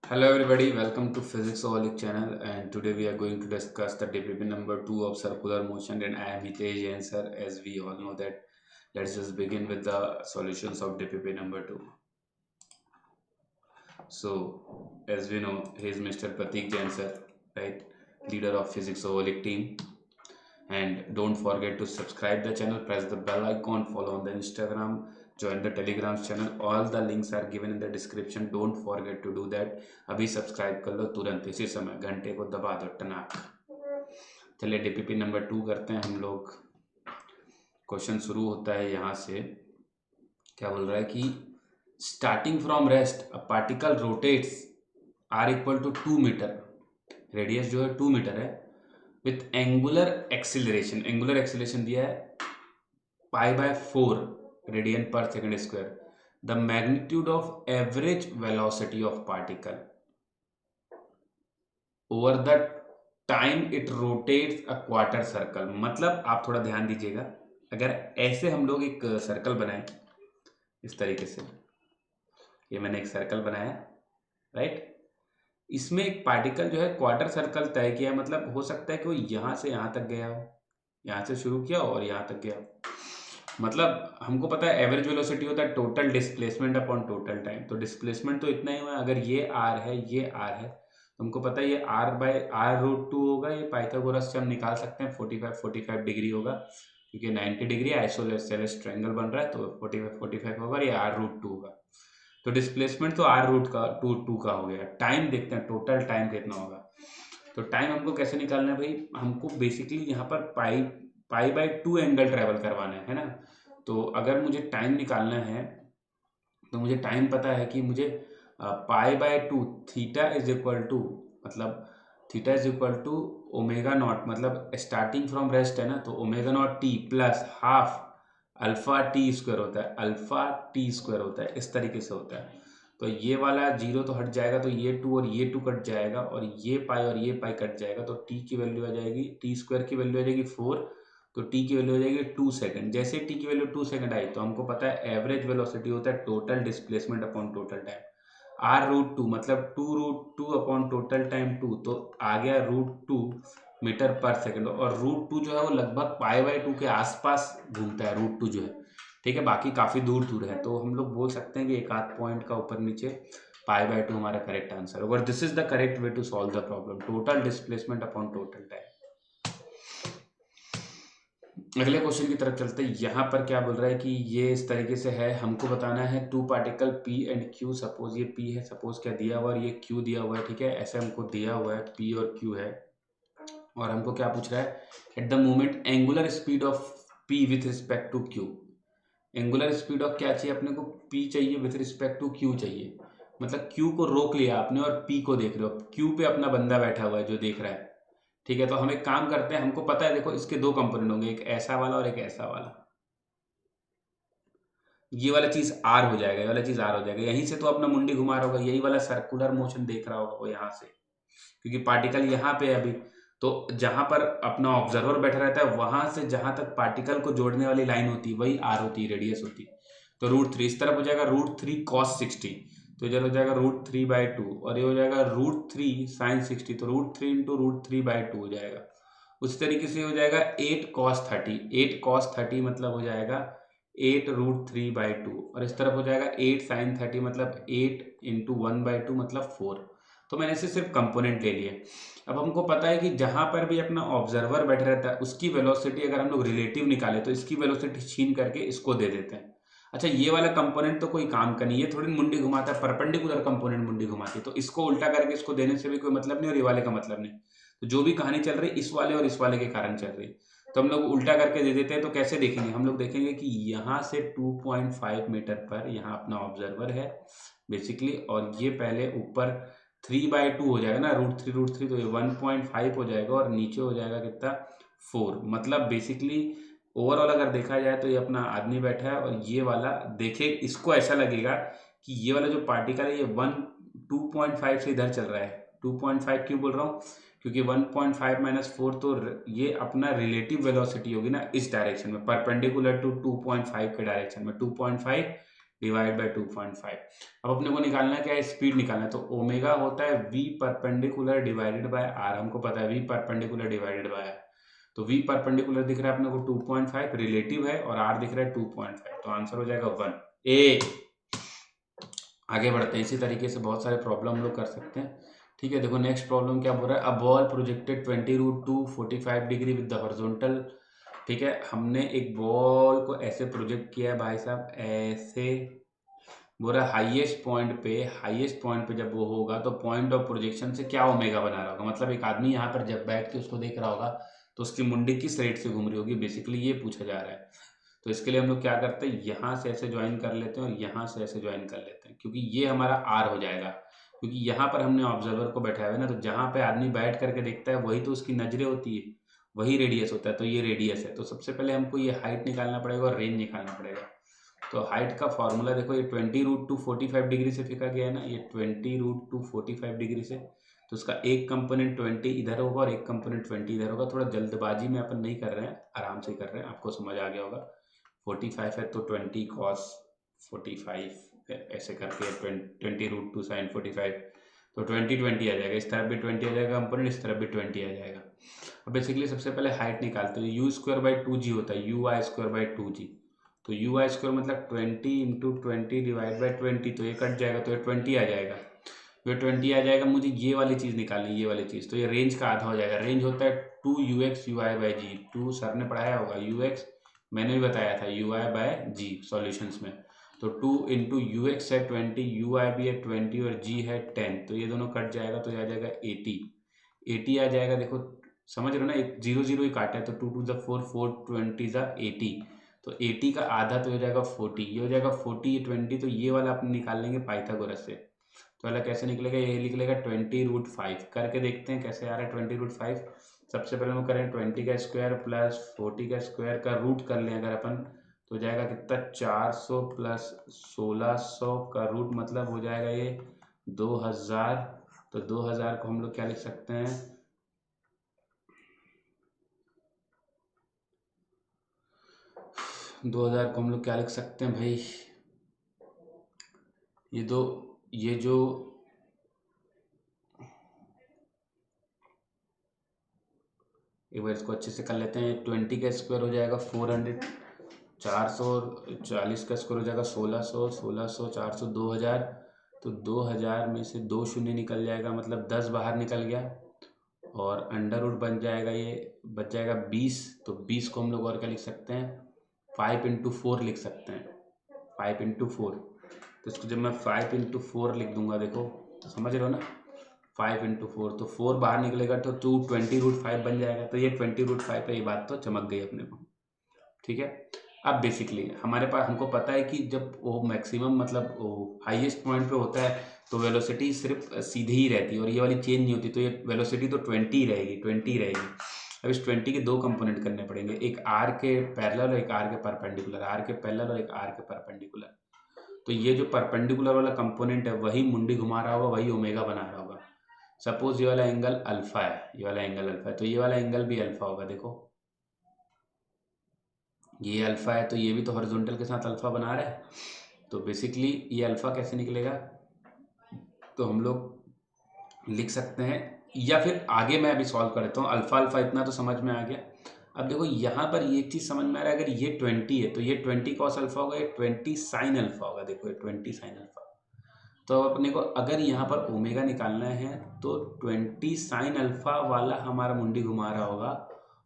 Hello everybody, welcome to Physicsaholic channel, and today we are going to discuss the DPP number 2 of circular motion, and I am Hitesh Jain sir. As we all know that, let's just begin with the solutions of DPP number 2. So as we know, he is Mr. Pratik Jain sir, right? Leader of Physicsaholic team. And don't forget to subscribe the channel, press the bell icon, follow on the Instagram, join the Telegram channel. All the links are given in the description. Don't forget to do that. अभी subscribe कर लो तुरंत, इसी समय घंटे को दबा दो टनाक। चलिए डीपीपी नंबर 2 करते हैं हम लोग। क्वेश्चन शुरू होता है यहाँ से। क्या बोल रहा है कि starting from rest a particle rotates R equal to 2 metre, radius जो है 2 मीटर है, विथ एंगुलर एक्सिलेशन दिया है π/4 रेडियन पर second square, the magnitude of average velocity of particle over the time it rotates a quarter circle. मतलब आप थोड़ा ध्यान दीजिएगा, अगर ऐसे हम लोग एक सर्कल बनाए इस तरीके से, ये मैंने एक सर्कल बनाया, राइट। इसमें एक पार्टिकल जो है क्वार्टर सर्कल तय किया है, मतलब हो सकता है कि वो यहाँ से यहाँ तक गया हो, यहाँ से शुरू किया और यहाँ तक गया। मतलब हमको पता है एवरेज वेलोसिटी होता है total displacement upon total time, तो डिस्प्लेसमेंट तो इतना ही हुआ है। अगर ये आर है, ये आर है, तो हमको पता है ये r/r√2 होगा। ये पाइथागोरस से हम निकाल सकते हैं, 45 डिग्री होगा, क्योंकि 90 डिग्री आइसोसेलेस ट्रायंगल बन रहा है, तो 45 होगा और ये r√2 होगा। तो डिस्प्लेसमेंट तो r√2 का हो गया। टाइम देखते हैं टोटल टाइम कितना होगा। तो टाइम हमको कैसे निकालना है भाई, हमको बेसिकली यहाँ पर पाई/2 एंगल ट्रेवल करवाना है ना। तो अगर मुझे टाइम निकालना है तो मुझे टाइम पता है कि मुझे π/2 थीटा इज इक्वल टू, मतलब theta is equal to omega naught, मतलब स्टार्टिंग फ्रॉम रेस्ट है ना, तो omega naught T plus half alpha T square होता है, अल्फा टी स्क्वायर होता है, इस तरीके से होता है। तो ये वाला जीरो तो हट जाएगा, तो ये 2 और ये 2 कट जाएगा, और ये पाई और ये पाई कट जाएगा, तो टी की वैल्यू आ जाएगी, टी स्क्वायर की वैल्यू आ जाएगी 4, तो टी की वैल्यू हो जाएगी 2 सेकंड। जैसे टी की वैल्यू 2 सेकंड आई, तो हमको पता है एवरेज वेलोसिटी होता है total displacement upon total time. r√2 मतलब 2√2 अपॉन टोटल टाइम 2, तो आ गया √2 मीटर पर सेकंड। और √2 जो है वो लगभग π/2 के आसपास घूमता है, √2 जो है, ठीक है। बाकी काफ़ी दूर दूर है, तो हम लोग बोल सकते हैं कि एक आध पॉइंट का ऊपर नीचे π/2 हमारा करेक्ट आंसर होगा। This is the correct way to solve the problem, total displacement upon total time. अगले क्वेश्चन की तरफ चलते हैं। यहाँ पर क्या बोल रहा है कि ये इस तरीके से है, हमको बताना है two particle P and Q। Suppose ये P है, सपोज क्या दिया हुआ है, ये Q दिया हुआ है, ठीक है। ऐसे हमको दिया हुआ है P और Q है, और हमको क्या पूछ रहा है, at the moment angular speed of P with respect to Q। Angular speed of क्या चाहिए अपने को, P चाहिए, विथ रिस्पेक्ट टू Q चाहिए। मतलब Q को रोक लिया आपने और P को देख रहे हो। Q पे अपना बंदा बैठा हुआ है जो देख रहा है, ठीक है। तो हम एक काम करते हैं, हमको पता है, देखो इसके दो कंपोनेंट होंगे, एक ऐसा वाला और एक ऐसा वाला। ये वाला चीज आर हो जाएगा, ये वाला चीज आर हो जाएगा। यहीं से तो अपना मुंडी घुमा रहा होगा, यही वाला सर्कुलर मोशन देख रहा होगा वो यहाँ से, क्योंकि पार्टिकल यहाँ पे है अभी। तो जहां पर अपना ऑब्जर्वर बैठा रहता है, वहां से जहां तक पार्टिकल को जोड़ने वाली लाइन होती है वही आर होती है, रेडियस होती है। तो √3 इस तरफ हो जाएगा √3 cos 60, तो इधर हो जाएगा √3/2, और ये हो जाएगा √3 sin 60, तो √3 इंटू √3/2 हो जाएगा। उस तरीके से हो जाएगा 8 cos 30, 8 cos 30 मतलब हो जाएगा 8√3/2, और इस तरफ हो जाएगा 8 sin 30, मतलब 8 × 1/2 मतलब 4। तो मैंने इसे सिर्फ कंपोनेंट ले लिए। अब हमको पता है कि जहां पर भी अपना ऑब्जर्वर बैठा रहता है उसकी वेलोसिटी अगर हम लोग रिलेटिव निकाले, तो इसकी वेलोसिटी छीन करके इसको दे देते हैं। अच्छा, ये वाला कंपोनेंट तो कोई काम का नहीं है, थोड़ी मुंडी घुमाता है, परपेंडिकुलर कंपोनेंट मुंडी घुमाती है, तो इसको उल्टा करके इसको देने से भी कोई मतलब नहीं, और ये वाले का मतलब नहीं। तो जो भी कहानी चल रही इस वाले और इस वाले के कारण चल रही, तो हम लोग उल्टा करके दे देते हैं। तो कैसे देखेंगे, हम लोग देखेंगे कि यहाँ से 2.5 मीटर पर यहाँ अपना ऑब्जर्वर है बेसिकली, और ये पहले ऊपर 3/2 हो जाएगा ना, √3, तो ये 1.5 हो जाएगा, और नीचे हो जाएगा कितना, 4। मतलब बेसिकली ओवरऑल अगर देखा जाए तो ये अपना आदमी बैठा है, और ये वाला देखे इसको ऐसा लगेगा कि ये वाला जो पार्टिकल है ये 2.5 से इधर चल रहा है। 2.5 क्यों बोल रहा हूँ, क्योंकि 1.5 - 4, तो ये अपना रिलेटिव वेलोसिटी होगी ना इस डायरेक्शन में, परपेंडिकुलर टू 2.5 के डायरेक्शन में, 2.5 डिवाइड बाय 2.5। अब अपने को निकालना है क्या है, स्पीड निकालना है। तो ओमेगा होता है v perpendicular divided by r, हमको पता है v perpendicular divided by r। तो v परपेंडिकुलर दिख रहा है अपने को 2.5, रिलेटिव है, और r दिख रहा है 2.5, तो आंसर हो जाएगा 1 ए। आगे बढ़ते हैं, इसी तरीके से बहुत सारे प्रॉब्लम हम लोग कर सकते हैं। ठीक है, देखो नेक्स्ट प्रॉब्लम क्या बोल रहा है, a ball projected 20√2 45 degree with the horizontal. ठीक है, हमने एक बॉल को ऐसे प्रोजेक्ट किया है भाई साहब, ऐसे बोल रहा है हाईएस्ट पॉइंट पे जब वो होगा तो पॉइंट ऑफ प्रोजेक्शन से क्या ओमेगा बना रहा होगा। मतलब एक आदमी यहाँ पर जब बैठ के उसको देख रहा होगा तो उसकी मुंडी किस रेट से घूम रही होगी, बेसिकली ये पूछा जा रहा है। तो इसके लिए हम लोग क्या करते हैं, यहाँ से ऐसे ज्वाइन कर लेते हैं और यहाँ से ऐसे ज्वाइन कर लेते हैं, क्योंकि ये हमारा आर हो जाएगा। क्योंकि यहाँ पर हमने ऑब्जर्वर को बैठाया हुआ है ना, तो जहाँ पे आदमी बैठ करके देखता है वही तो उसकी नजरें होती है, वही रेडियस होता है। तो ये रेडियस है, तो सबसे पहले हमको ये हाइट निकालना पड़ेगा और रेंज निकालना पड़ेगा। तो हाइट का फॉर्मूला देखो, ये 20√2 45 डिग्री से फेंका गया है ना, ये 20√2 45 डिग्री से, तो उसका एक कंपोनेंट 20 इधर होगा और एक कंपोनेंट 20 इधर होगा। थोड़ा जल्दबाजी में अपन नहीं कर रहे हैं, आराम से कर रहे हैं, आपको समझ आ गया होगा। 45 है तो 20 cos 45 ऐसे करके 20√2 sin 45, तो 20 आ जाएगा। इस तरफ भी 20 आ जाएगा कंपोनेंट, इस तरफ भी 20 आ जाएगा। अब बेसिकली सबसे पहले हाइट निकालते हैं, u²/2g होता है, ui²/2g। तो ui² मतलब 20 × 20 डिवाइड बाई 20, तो ये कट जाएगा, तो ये 20 आ जाएगा। ये 20 आ जाएगा, मुझे ये वाली चीज़ निकालनी, ये वाली चीज़, तो ये रेंज का आधा हो जाएगा। रेंज होता है 2ux ui/g, 2 सर ने पढ़ाया होगा, ux मैंने भी बताया था ui/g सॉल्यूशंस में। तो 2 × ux है 20, ui भी है 20 और g है 10, तो ये दोनों कट जाएगा, तो ये आ जाएगा 80 आ जाएगा। देखो समझ रहे हो ना, एक 0 0 ही काटा है, तो 2 × 4 4 20 80, तो 80 का आधा तो हो जाएगा 40, ये हो जाएगा 40, ये 20, तो ये वाला अपन निकाल लेंगे पाइथागोरस से। तो वाला कैसे निकलेगा, ये निकलेगा 20√5। करके देखते हैं कैसे आ रहा है 20√5। सबसे पहले हम करें 20 का स्क्वायर प्लस 40 का स्क्वायर का रूट कर लें अगर अपन, तो जाएगा कितना 400 प्लस 1600 का रूट, मतलब हो जाएगा ये 2000। तो 2000 को हम लोग क्या लिख सकते हैं, 2000 को हम लोग क्या लिख सकते हैं भाई, ये जो एक बार इसको अच्छे से कर लेते हैं। 20 का स्क्वायर हो जाएगा 400, 440 का स्क्वायर हो जाएगा 1600, 1600 400 2000, तो 2000 में से 2 शून्य निकल जाएगा, मतलब 10 बाहर निकल गया, और अंडर रूट बन जाएगा, ये बच जाएगा 20। तो 20 को हम लोग और क्या लिख सकते हैं, 5 × 4 लिख सकते हैं, 5 × 4। तो इसको जब मैं 5 × 4 लिख दूंगा, देखो समझ रहे हो ना, 5 × 4, तो 4 बाहर निकलेगा तो 20√5 बन जाएगा। तो ये 20√5 है, ये बात तो चमक गई अपने को। ठीक है, अब बेसिकली हमारे पास, हमको पता है कि जब वो मैक्सिमम मतलब वो हाईएस्ट पॉइंट पे होता है तो वेलोसिटी सिर्फ सीधी ही रहती है और ये वाली चेंज नहीं होती, तो ये वेलोसिटी तो 20 रहेगी, 20 रहेगी। अब इस 20 के दो कंपोनेंट करने पड़ेंगे, एक आर के पैरेलल और एक आर के परपेंडिकुलर, आर के पैरेलल और एक आर के परपेंडिकुलर। तो ये जो परपेंडिकुलर वाला कंपोनेंट है वही मुंडी घुमा रहा होगा, वही ओमेगा बना रहा होगा। सपोज ये वाला एंगल अल्फा है, ये वाला एंगल अल्फा है, तो ये वाला एंगल भी अल्फा होगा। देखो ये अल्फा है, तो ये भी तो हॉरिजॉन्टल के साथ अल्फा बना रहा है, तो बेसिकली ये अल्फा कैसे निकलेगा, तो हम लोग लिख सकते हैं, या फिर आगे मैं अभी सॉल्व कर देता हूँ। अल्फा अल्फा इतना तो समझ में आ गया। अब देखो यहाँ पर ये चीज़ समझ में आ रहा है, अगर ये 20 है तो ये 20 कॉस अल्फा होगा, ये 20 साइन अल्फा होगा। देखो ये 20 साइन अल्फा, तो अपने को अगर यहाँ पर ओमेगा निकालना है तो 20 साइन अल्फा वाला हमारा मुंडी घुमा रहा होगा,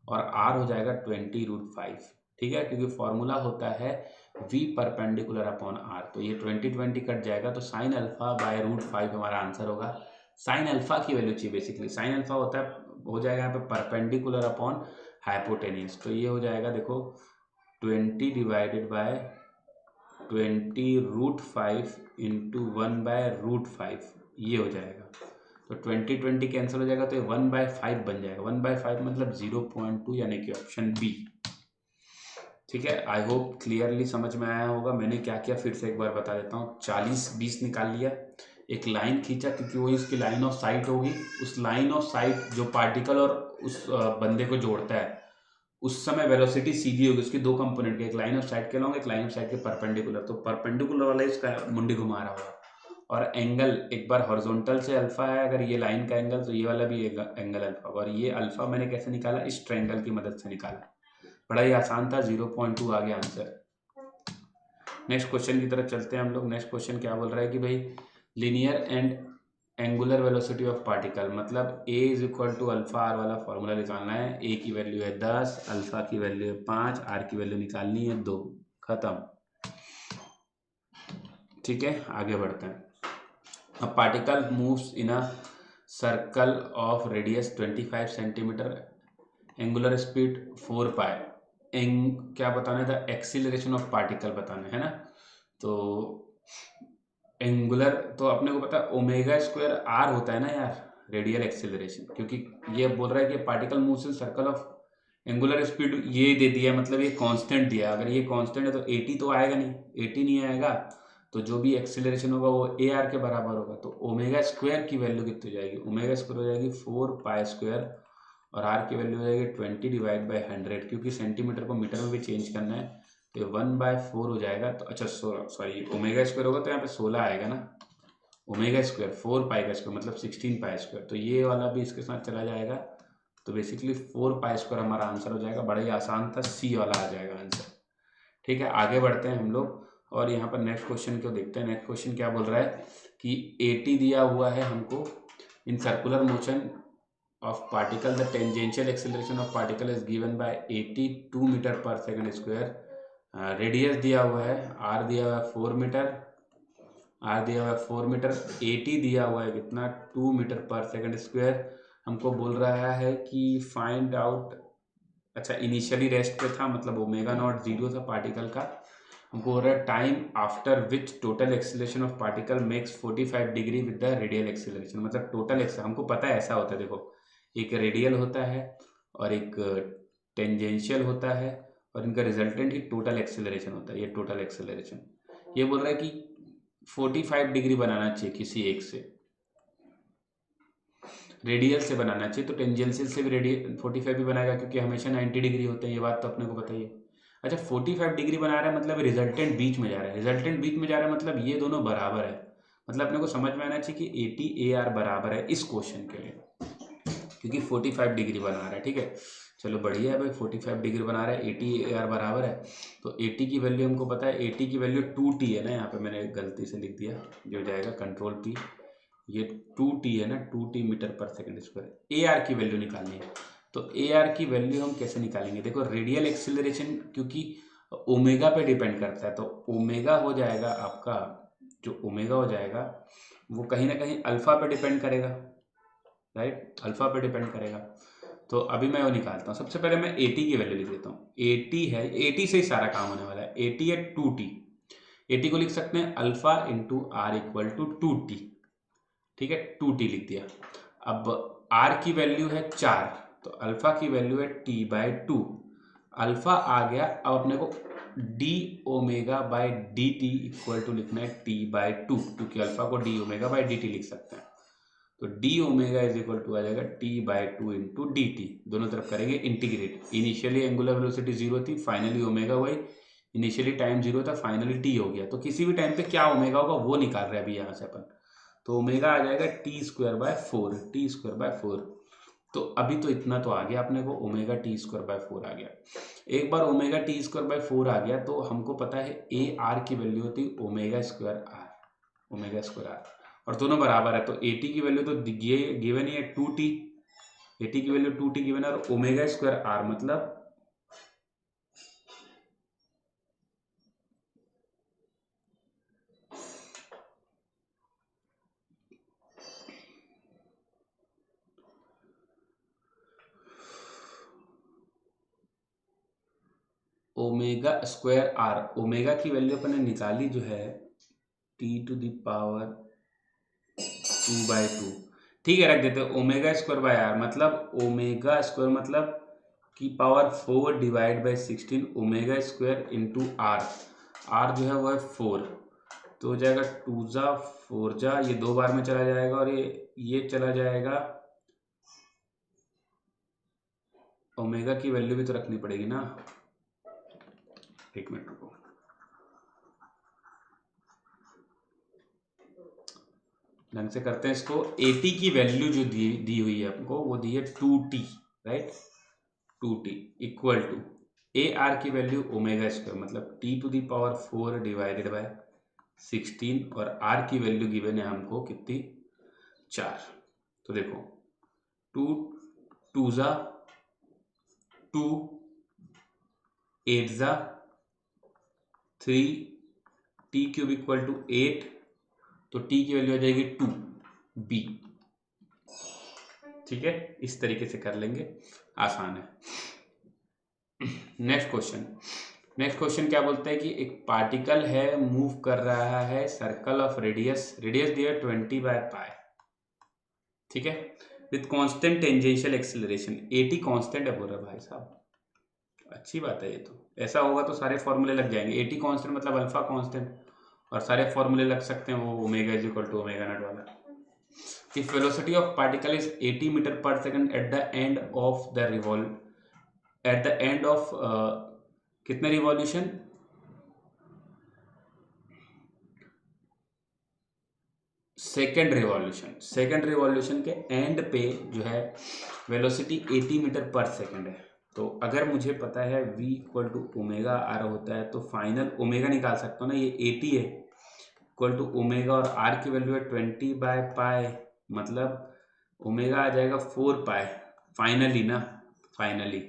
और आर हो जाएगा 20√5। ठीक है, क्योंकि फॉर्मूला होता है v परपेंडिकुलर अपॉन आर, तो ये 20 कट जाएगा, तो साइन अल्फा बाय √5 हमारा आंसर होगा। साइन अल्फा की वैल्यू चाहिए, बेसिकली साइन अल्फा होता है, हो जाएगा यहाँ पे परपेंडिकुलर अपॉन हाइपोटेन्यूज, तो ये हो जाएगा देखो 20 डिवाइडेड बाय 20√5 × 1/√5, ये हो जाएगा। तो 20 कैंसिल हो जाएगा, तो ये 1/5 बन जाएगा। 1/5 मतलब 0.2, यानी कि ऑप्शन बी। ठीक है, आई होप क्लियरली समझ में आया होगा। मैंने क्या किया फिर से एक बार बता देता हूँ। 40 20 निकाल लिया, एक लाइन खींचा, क्योंकि वही उसकी लाइन ऑफ साइट होगी। उस लाइन ऑफ साइट जो पार्टिकल और उस बंदे को जोड़ता है, उस समय वेलोसिटी सीधी होगी, उसकी दो कंपोनेंट के, एक लाइन ऑफ साइट के अलॉन्ग, एक लाइन ऑफ साइट के परपेंडिकुलर। तो परपेंडिकुलर वाला इसका मुंडी घुमा रहा होगा। और एंगल एक बार हॉरिजॉन्टल से अल्फा है, अगर ये लाइन का एंगल, तो ये वाला भी एंगल अल्फा। और ये अल्फा मैंने कैसे निकाला, इस ट्रायंगल की मदद से निकाला। बड़ा ही आसान था, 0.2 आ गया आंसर। नेक्स्ट क्वेश्चन की तरफ चलते हैं हम लोग। नेक्स्ट क्वेश्चन क्या बोल रहा है कि भाई linear and angular velocity of particle, मतलब a is equal to alpha r वाला फॉर्मूला निकालना है। ए की वैल्यू है 10, अल्फा की वैल्यू है 5, आर की वैल्यू निकालनी है 2। खत्म। ठीक है, आगे बढ़ते हैं। A particle moves in a circle of radius 25 centimetre, angular speed 4 पाई। क्या बताना है, द एक्सीलरेशन ऑफ पार्टिकल बताना है ना। तो एंगुलर तो अपने को पता है ओमेगा स्क्वायर आर होता है ना यार, रेडियल एक्सीलरेशन। क्योंकि ये बोल रहा है कि particle moves in circle of angular speed, ये दे दिया मतलब ये कांस्टेंट दिया। अगर ये कांस्टेंट है तो 80 तो आएगा नहीं, 80 नहीं आएगा। तो जो भी एक्सीलरेशन होगा वो ए आर के बराबर होगा। तो ओमेगा स्क्वायर की वैल्यू कितनी हो जाएगी, ओमेगा स्क्वायर हो जाएगी 4 पाई स्क्वायर, और आर की वैल्यू हो जाएगी 20 डिवाइड बाई 100, क्योंकि सेंटीमीटर को मीटर में भी चेंज करना है। तो 1/4 हो जाएगा। तो अच्छा 16, सॉरी ओमेगा स्क्वायर होगा तो यहाँ पे 16 आएगा ना। ओमेगा स्क्वायर 4 पाई का स्क्वायर मतलब 16 पाई स्क्वायर, तो ये वाला भी इसके साथ चला जाएगा। तो बेसिकली 4 पाई स्क्वायर हमारा आंसर हो जाएगा। बड़ा ही आसान था, सी वाला आ जाएगा आंसर। ठीक है, आगे बढ़ते हैं हम लोग और यहाँ पर नेक्स्ट क्वेश्चन को देखते हैं। नेक्स्ट क्वेश्चन क्या बोल रहा है कि 80 दिया हुआ है हमको in circular motion of particle, the tangential acceleration of particle is given by 82 metre पर सेकंड स्क्वायर। रेडियस दिया हुआ है, r दिया हुआ है 4 मीटर, r दिया हुआ है 4 मीटर, 80 दिया हुआ है कितना 2 मीटर पर सेकंड स्क्वायर। हमको बोल रहा है कि फाइंड आउट, अच्छा इनिशियली रेस्ट पे था मतलब ओमेगा नॉट 0 था पार्टिकल का। हमको बोल रहा है time after which total acceleration of particle makes 45 degree with the radial acceleration. मतलब टोटल हमको पता है ऐसा होता है, देखो एक रेडियल होता है और एक टेंजेंशियल होता है, और इनका रिजल्टेंट ही टोटल एक्सेलरेशन होता है। ये टोटल एक्सेलरेशन ये बोल रहा है कि 45 डिग्री बनाना चाहिए किसी एक से, रेडियल से बनाना चाहिए। तो टेंजेंशियल से भी रेडियल 45 भी बनाएगा, क्योंकि हमेशा 90 डिग्री होते हैं, ये बात तो अपने को पता ही है। अच्छा 45 डिग्री बना रहा है मतलब रिजल्टेंट बीच में जा रहा है, रिजल्टेंट बीच में जा रहा है मतलब ये दोनों बराबर है। मतलब अपने को समझ में आना चाहिए कि 80 AR बराबर है इस क्वेश्चन के लिए, क्योंकि 45 डिग्री बना रहा है। ठीक है, चलो बढ़िया है भाई, 45 डिग्री बना रहा है, 80 AR बराबर है। तो 80 की वैल्यू हमको पता है, 80 की वैल्यू 2t है ना, यहाँ पे मैंने गलती से लिख दिया, जो जाएगा कंट्रोल P, ये 2t है ना, 2t मीटर पर सेकंड स्क्वायर। AR की वैल्यू निकालनी है। तो AR की वैल्यू हम कैसे निकालेंगे, देखो रेडियल एक्सीलरेशन क्योंकि ओमेगा पे डिपेंड करता है, तो ओमेगा हो जाएगा आपका, जो ओमेगा हो जाएगा वो कहीं ना कहीं अल्फा पे डिपेंड करेगा, राइट, अल्फा पे डिपेंड करेगा। तो अभी मैं वो निकालता हूँ। सबसे पहले मैं 80 की वैल्यू लिख देता हूँ। 80 है, 80 से ही सारा काम होने वाला है। 80 है 2t, 80 को लिख सकते हैं alpha into R equal to 2t। ठीक है, 2t लिख दिया। अब r की वैल्यू है 4, तो अल्फा की वैल्यू है t/2। अल्फा आ गया, अब अपने को d omega by d t equal to लिखना है t/2, क्योंकि अल्फा को d omega by d t लिख सकते हैं। तो d omega is equal to आ जाएगा t/2 इंटू डी टी, दोनों तरफ करेंगे इंटीग्रेट। इनिशियली एंगुलर वेलोसिटी 0 थी, फाइनली ओमेगा हुई। इनिशियली टाइम 0 था, फाइनली टी हो गया। तो किसी भी टाइम पे क्या ओमेगा होगा वो निकाल रहे हैं अभी यहाँ से अपन। तो ओमेगा आ जाएगा t²/4, t²/4। तो अभी तो इतना तो आ गया अपने को, ओमेगा t²/4 आ गया। एक बार ओमेगा t²/4 आ गया तो हमको पता है ए आर की वैल्यू होती है omega square R, omega square R, और दोनों बराबर है। तो 80 की वैल्यू तो गिवन ही है 2t, 80 की वैल्यू 2t गिवन है, और ओमेगा स्क्वायर आर मतलब ओमेगा स्क्वायर आर, ओमेगा की वैल्यू अपने निकाली जो है t⁻²/2। ठीक है, रख देते हैं ओमेगा स्क्वायर बाय आर, मतलब ओमेगा स्क्वायर मतलब की power 4 divide by 16 omega square into R. R जो है वो है 4, तो हो जाएगा 2 जा 4 जा, ये 2 बार में चला जाएगा, और ये चला जाएगा, ओमेगा की वैल्यू भी तो रखनी पड़ेगी ना, एक मिनट रुको, ढंग से करते हैं इसको। AT की वैल्यू जो दी हुई है आपको, वो दी है 2t, right, 2t equal to AR की वैल्यू ओमेगा स्क्वायर, मतलब T⁴ डिवाइडेड बाय 16, और R की वैल्यू गिवन है हमको कितनी, 4। तो देखो 2 2 ज़ा 2, 8 ज़ा 3, T³ इक्वल टू 8, तो T की वैल्यू आ जाएगी 2B। ठीक है, इस तरीके से कर लेंगे, आसान है। नेक्स्ट क्वेश्चन क्या बोलता है कि एक पार्टिकल है, मूव कर रहा है सर्कल ऑफ रेडियस दिया 20/π, ठीक है, with constant tangential acceleration. AT constant है बोल रहा है भाई साहब, अच्छी बात है ये तो। ऐसा होगा तो सारे फॉर्मूले लग जाएंगे। AT कांस्टेंट मतलब अल्फा कांस्टेंट, और सारे फॉर्मूले लग सकते हैं, वो omega is equal to omega naught वाला। If velocity of particle is 80 meter per second at the end of कितने रिवॉल्यूशन, सेकेंड रिवॉल्यूशन के एंड पे जो है वेलोसिटी 80 मीटर पर सेकेंड है। तो अगर मुझे पता है v equal to omega R होता है, तो फाइनल ओमेगा निकाल सकता हूँ ना, ये 80 है इक्वल टू ओमेगा, और r की वैल्यू है 20/π, मतलब ओमेगा आ जाएगा 4π फाइनली ना, फाइनली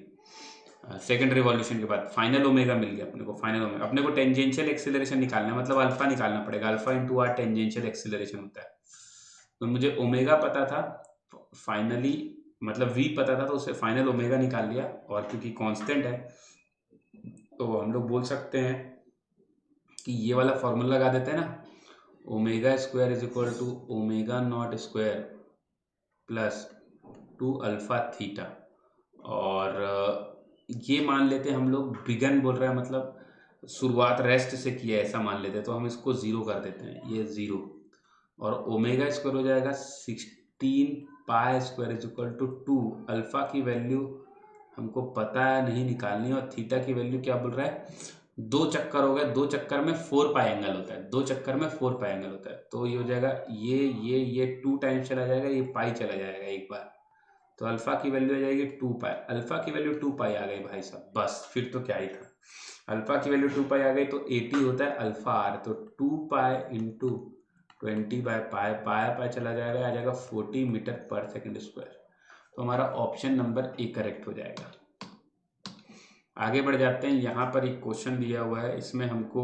सेकेंड रिवॉल्यूशन के बाद फाइनल ओमेगा मिल गया अपने को। फाइनल ओमेगा, अपने को टेंजेंशियल एक्सीलरेशन निकालना है, मतलब अल्फा निकालना पड़ेगा, alpha into R tangential acceleration होता है। तो मुझे ओमेगा पता था फाइनली, मतलब v पता था, तो उससे फाइनल ओमेगा निकाल लिया, और क्योंकि कांस्टेंट है तो हम लोग बोल सकते हैं कि ये वाला फॉर्मूला लगा देते हैं ना, omega square is equal to omega naught square plus 2 alpha theta, और ये मान लेते हैं हम लोग, बिगन बोल रहा है मतलब शुरुआत रेस्ट से किया है, ऐसा मान लेते हैं, तो हम इसको 0 कर देते हैं, ये 0, और ओमेगा स्क्वायर हो जाएगा 16π square is equal to 2, alpha की वैल्यू हमको पता है नहीं निकालनी, और थीटा की वैल्यू क्या बोल रहा है, 2 चक्कर हो गए, 2 चक्कर में 4π एंगल होता है, 2 चक्कर में 4π एंगल होता है, तो ये हो जाएगा, ये 2 टाइम्स चला जाएगा, ये पाई चला जाएगा एक बार, तो अल्फा की वैल्यू आ जाएगी 2π, अल्फा की वैल्यू 2π आ गई भाई साहब, बस फिर तो क्या ही था, अल्फा की वैल्यू 2π आ गई, तो 80 होता है अल्फा आर, तो 2π इंटू 20/π, पाई चला जाएगा, आ जाएगा 40 मीटर पर सेकेंड स्क्वायर। तो हमारा ऑप्शन नंबर ए करेक्ट हो जाएगा। आगे बढ़ जाते हैं, यहाँ पर एक क्वेश्चन दिया हुआ है, इसमें हमको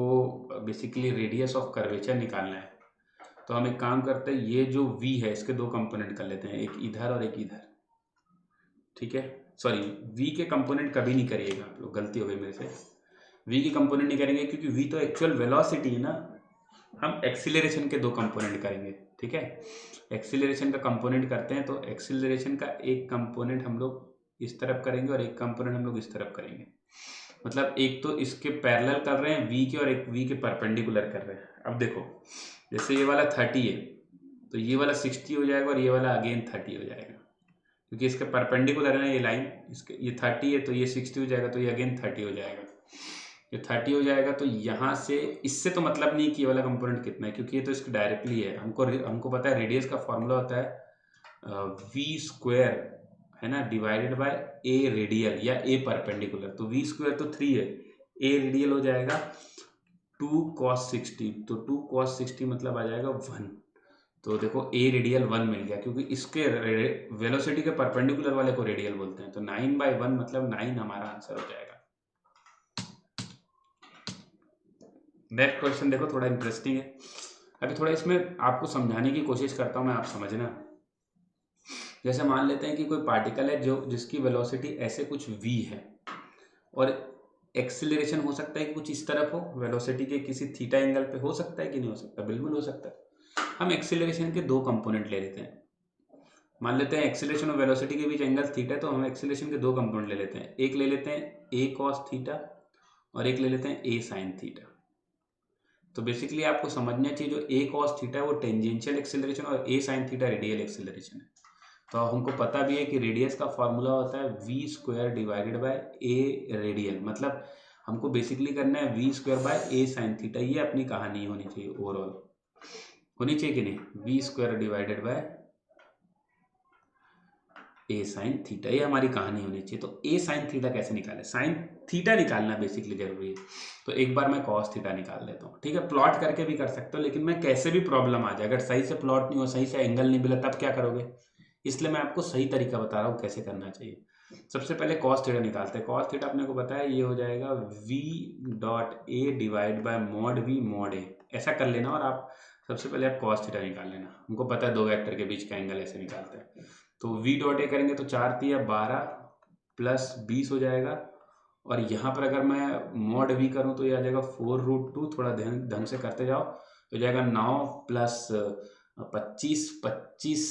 बेसिकली रेडियस ऑफ कर्वेचर निकालना है। तो हम एक काम करते हैं, ये जो v है इसके 2 कंपोनेंट कर लेते हैं, एक इधर और एक इधर, ठीक है, सॉरी v के कंपोनेंट कभी नहीं करिएगा आप लोग, गलती हो गई मेरे से, v की कंपोनेंट नहीं करेंगे क्योंकि v तो एक्चुअल वेलोसिटी है ना, हम एक्सीलरेशन के 2 कंपोनेंट करेंगे, ठीक है। एक्सीलरेशन का कंपोनेंट करते हैं, तो एक्सीलरेशन का एक कंपोनेंट हम लोग इस तरफ करेंगे और एक कंपोनेंट हम लोग इस तरफ करेंगे, मतलब एक तो इसके पैरेलल कर रहे हैं v के, और एक v के परपेंडिकुलर कर रहे हैं। अब देखो जैसे ये वाला 30 है, तो ये वाला 60 हो जाएगा, और ये वाला अगेन 30 हो जाएगा, क्योंकि इसके परपेंडिकुलर है ना ये लाइन, इसके ये 30 है तो ये 60 हो जाएगा, तो ये अगेन 30 हो जाएगा, ये 30 हो जाएगा। तो यहाँ से इससे तो मतलब नहीं कि ये वाला कंपोनेंट कितना है, क्योंकि ये तो इसके डायरेक्टली है, हमको पता है रेडियस का फॉर्मूला होता है v स्क्वायर, है ना, डिवाइडेड बाय a रेडियल या a परपेंडिकुलर, तो v स्क्वायर तो 3 है, a रेडियल हो जाएगा 2 cos 60, तो 2 cos 60 मतलब आ जाएगा 1, तो देखो a रेडियल 1 मिल गया, क्योंकि इसके वेलोसिटी के परपेंडिकुलर वाले को रेडियल बोलते हैं, तो 9/1 मतलब 9 हमारा आंसर हो जाएगा। नेक्स्ट क्वेश्चन देखो, थोड़ा इंटरेस्टिंग है, अभी थोड़ा इसमें आपको समझाने की कोशिश करता हूँ मैं, आप समझना। जैसे मान लेते हैं कि कोई पार्टिकल है जो जिसकी वेलोसिटी ऐसे कुछ v है, और एक्सीलरेशन हो सकता है कि कुछ इस तरफ हो, वेलोसिटी के किसी थीटा एंगल पे, हो सकता है कि नहीं हो सकता, बिल्कुल हो सकता है। हम एक्सीलरेशन के 2 कंपोनेंट ले लेते हैं, मान लेते हैं एक्सीलरेशन और वेलोसिटी के बीच एंगल थीटा है, तो हम एक्सीलरेशन के 2 कंपोनेंट ले लेते हैं, एक ले लेते हैं a cos थीटा और एक ले लेते हैं a sin थीटा। तो बेसिकली आपको समझना चाहिए जो a cos थीटा है वो टेंजेंशियल एक्सीलरेशन और a sin theta radial acceleration है। तो हमको पता भी है कि रेडियस का फॉर्मूला होता है V square divided by a radial, मतलब हमको बेसिकली करना है V square by a sine theta. ये अपनी कहानी होनी चाहिए, ओवरऑल होनी चाहिए कि नहीं, V square divided by a sine theta, ये हमारी कहानी होनी चाहिए। तो ए साइन थीटा कैसे निकाले, साइन थीटा निकालना बेसिकली जरूरी है। तो एक बार मैं कॉस थीटा निकाल देता हूँ, ठीक है। प्लॉट करके भी कर सकते हो, लेकिन मैं कैसे भी प्रॉब्लम आ जाए, अगर सही से प्लॉट नहीं हो, सही से एंगल नहीं मिला, तब क्या करोगे, इसलिए मैं आपको सही तरीका बता रहा हूँ कैसे करना चाहिए। सबसे पहले कॉस थीटा निकालते हैं। कॉस थीटा अपने को पता है, ये हो जाएगा v dot a divide by mod v mod a, ऐसा कर लेना। और आप सबसे पहले आप कॉस थीटा निकाल लेना। हमको पता है दो वेक्टर के बीच का एंगल ऐसे निकालते हैं। तो v डॉट ए करेंगे तो 4 तिया 12 प्लस 20 हो जाएगा। और यहाँ पर अगर मैं मॉड v करूँ तो ये आ जाएगा 4√2, थोड़ा ढंग से करते जाओ, हो जाएगा 9 प्लस 25, 25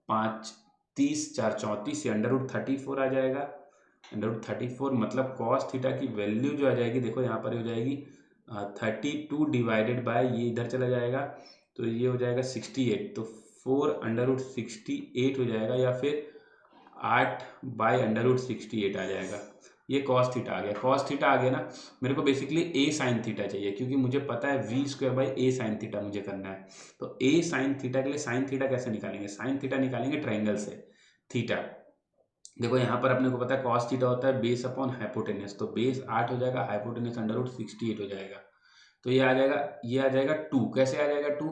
5 30 4 34, ये √34 आ जाएगा। √34 मतलब कॉस थीटा की वैल्यू जो आ जाएगी, देखो यहाँ पर हो जाएगी 32 डिवाइडेड बाय, ये इधर चला जाएगा तो ये हो जाएगा 68, तो 4√68 हो जाएगा, या फिर 8 बाय √68 आ जाएगा। ये कॉस थीटा आ गया। कॉस थीटा आ गया ना, मेरे को बेसिकली ए साइन थीटा चाहिए, क्योंकि मुझे पता है V square by a sine theta मुझे करना है। तो ए साइन थीटा के लिए साइन थीटा कैसे निकालेंगे, साइन थीटा निकालेंगे ट्रायंगल से। थीटा देखो यहाँ पर अपने को पता है कॉस थीटा होता है बेस अपॉन हाइपोटेनस, तो बेस 8 हो जाएगा, हाइपोटेनस √68 हो जाएगा। तो ये आ जाएगा, ये आ जाएगा 2। कैसे आ जाएगा 2,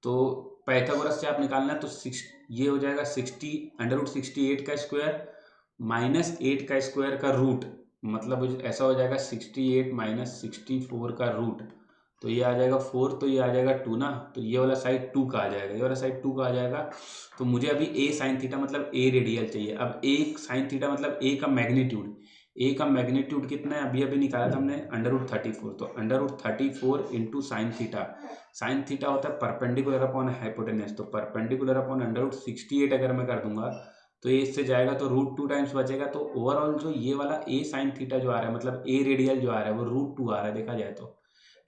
तो पाइथागोरस से आप निकालना है तो ये हो जाएगा 60 √68 का स्क्वायर माइनस 8 का स्क्वायर का रूट, मतलब ऐसा हो जाएगा 68 माइनस 64 का रूट, तो ये आ जाएगा 4, तो ये आ जाएगा 2 ना, तो ये वाला साइड 2 का आ जाएगा, ये वाला साइड 2 का आ जाएगा। तो मुझे अभी ए साइन थीटा मतलब ए रेडियल चाहिए। अब ए साइन थीटा मतलब ए का मैग्नीट्यूड, ए का मैग्नीट्यूड कितना है, अभी अभी निकाला था हमने √34, तो √34 into sine theta. Sine theta होता है परपेंडिकुलर अपॉन हाइपोटेनस, तो परपेंडिकुलर अपॉन √68 अगर मैं कर दूंगा तो ये इससे जाएगा तो √2 टाइम्स बचेगा। तो ओवरऑल जो ये वाला ए साइन थीटा जो आ रहा है, मतलब ए रेडियल जो आ रहा है, वो √2 आ रहा है देखा जाए तो,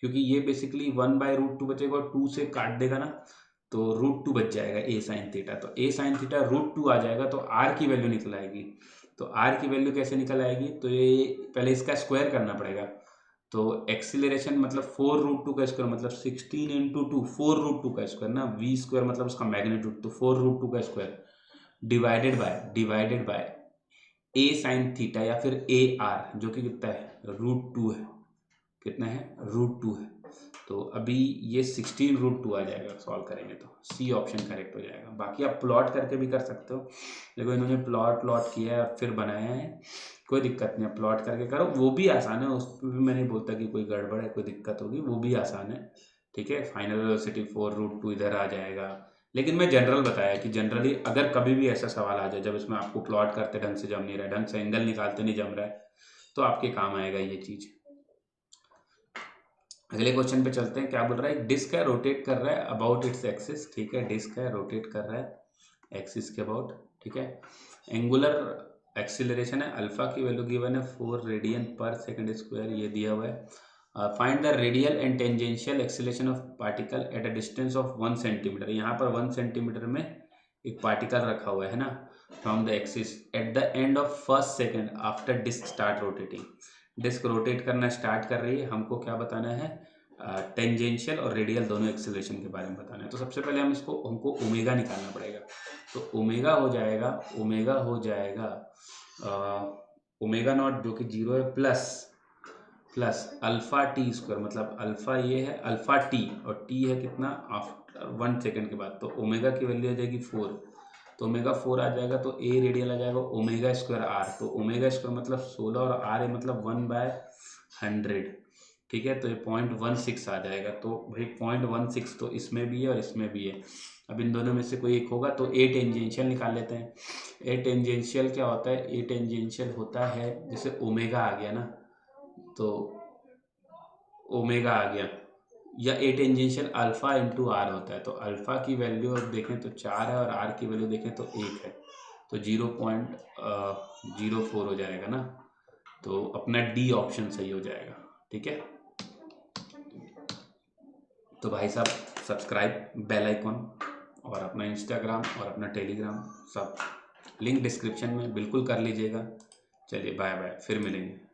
क्योंकि ये बेसिकली 1/√2 बचेगा और 2 से काट देगा ना, तो √2 बच जाएगा ए साइन थीटा। तो ए साइन थीटा √2 आ जाएगा, तो आर की वैल्यू निकल आएगी। तो आर की वैल्यू कैसे निकल आएगी, तो ये पहले इसका स्क्वायर करना पड़ेगा। तो एक्सीलरेशन मतलब 4√2 का स्क्वायर मतलब 16 इंटू 2, 4√2 का स्क्वायर ना, वी स्क्वायर मतलब उसका मैग्नीट्यूड, तो 4√2 का square divided by a sine theta या फिर ए आर, जो कि कितना है √2 है, कितना है √2 है। तो अभी ये 16√2 आ जाएगा, सॉल्व करेंगे तो सी ऑप्शन करेक्ट हो जाएगा। बाकी आप प्लॉट करके भी कर सकते हो, देखो इन्होंने प्लॉट किया है फिर बनाया है, कोई दिक्कत नहीं है, प्लॉट करके करो, वो भी आसान है, उस पर भी मैं नहीं बोलता कि कोई गड़बड़ है कोई दिक्कत होगी, वो भी आसान है, ठीक है। फाइनल वेलोसिटी 4√2 इधर आ जाएगा। लेकिन मैं जनरल बताया कि जनरली अगर कभी भी ऐसा सवाल आ जाए जब इसमें आपको प्लॉट करते ढंग से जम नहीं रहा है, ढंग से एंगल निकालते नहीं जम रहा है, तो आपके काम आएगा ये चीज़। अगले क्वेश्चन पे चलते हैं। क्या बोल रहा है, एक डिस्क है रोटेट कर रहा है अबाउट इट्स एक्सिस, ठीक है, डिस्क है रोटेट कर रहा है एक्सिस के अबाउट, ठीक है। एंगुलर एक्सीलरेशन है, अल्फा की वैल्यू गिवन है 4 रेडियन पर सेकंड स्क्वायर, ये दिया हुआ है। Find the radial and tangential acceleration of particle at a distance of 1 centimetre. यहाँ पर 1 सेंटीमीटर में एक पार्टिकल रखा हुआ है ना, from the axis at the end of first second after disc start rotating. Disc rotate करना स्टार्ट कर रही है, हमको क्या बताना है, टेंजेंशियल और रेडियल दोनों एक्सीलरेशन के बारे में बताना है। तो सबसे पहले हमको ओमेगा निकालना पड़ेगा। तो ओमेगा हो जाएगा ओमेगा नॉट जो कि 0 है प्लस अल्फा टी स्क्वायर, मतलब अल्फा ये है अल्फा टी, और टी है कितना आफ्टर 1 सेकेंड के बाद। तो ओमेगा की वैल्यू आ जाएगी 4, तो ओमेगा 4 आ जाएगा, तो ए रेडियल आ जाएगा ओमेगा स्क्वायर आर, तो ओमेगा स्क्वायर मतलब 16 और आर है मतलब 1/100, ठीक है। तो ये 0.16 आ जाएगा। तो भाई 0.16 तो इसमें भी है और इसमें भी है, अब इन दोनों में से कोई एक होगा। तो ए टेंजेंशियल निकाल लेते हैं। ए टेंजेंशियल क्या होता है, ए टेंजेंशियल होता है जैसे ओमेगा आ गया ना, तो ओमेगा आ गया, या a tangential alpha into R होता है। तो अल्फा की वैल्यू अब देखें तो 4 है और आर की वैल्यू देखें तो 1 है, तो 0.04 हो जाएगा ना, तो अपना डी ऑप्शन सही हो जाएगा, ठीक है। तो भाई साहब सब्सक्राइब, बेल आइकॉन और अपना इंस्टाग्राम और अपना टेलीग्राम सब लिंक डिस्क्रिप्शन में बिल्कुल कर लीजिएगा। चलिए बाय बाय, फिर मिलेंगे।